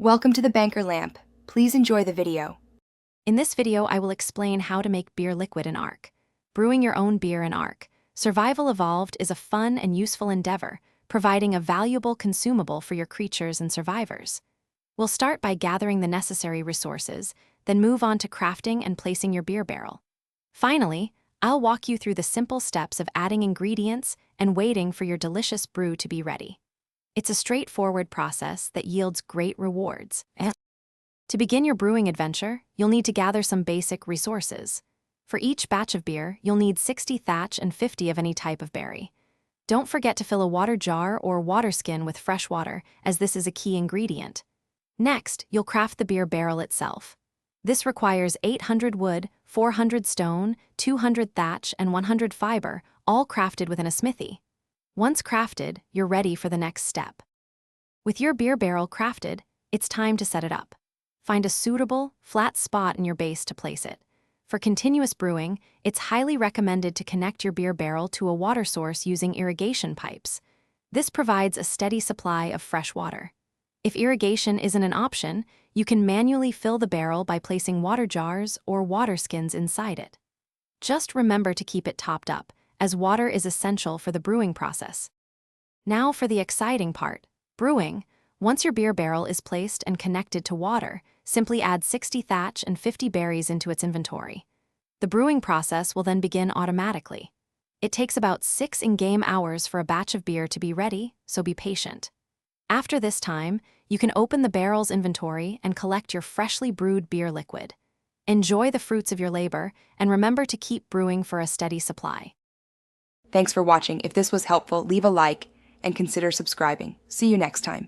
Welcome to the Banker Lamp. Please enjoy the video. In this video, I will explain how to make beer liquid in Arc. Brewing your own beer in Arc. Survival Evolved is a fun and useful endeavor, providing a valuable consumable for your creatures and survivors. We'll start by gathering the necessary resources, then move on to crafting and placing your beer barrel. Finally, I'll walk you through the simple steps of adding ingredients and waiting for your delicious brew to be ready. It's a straightforward process that yields great rewards. To begin your brewing adventure, you'll need to gather some basic resources. For each batch of beer, you'll need 60 thatch and 50 of any type of berry. Don't forget to fill a water jar or water skin with fresh water, as this is a key ingredient. Next, you'll craft the beer barrel itself. This requires 800 wood, 400 stone, 200 thatch, and 100 fiber, all crafted within a smithy. Once crafted, you're ready for the next step. With your beer barrel crafted, it's time to set it up. Find a suitable, flat spot in your base to place it. For continuous brewing, it's highly recommended to connect your beer barrel to a water source using irrigation pipes. This provides a steady supply of fresh water. If irrigation isn't an option, you can manually fill the barrel by placing water jars or water skins inside it. Just remember to keep it topped up, as water is essential for the brewing process. Now for the exciting part, brewing. Once your beer barrel is placed and connected to water, simply add 60 thatch and 50 berries into its inventory. The brewing process will then begin automatically. It takes about 6 in-game hours for a batch of beer to be ready, so be patient. After this time, you can open the barrel's inventory and collect your freshly brewed beer liquid. Enjoy the fruits of your labor, and remember to keep brewing for a steady supply. Thanks for watching. If this was helpful, leave a like and consider subscribing. See you next time.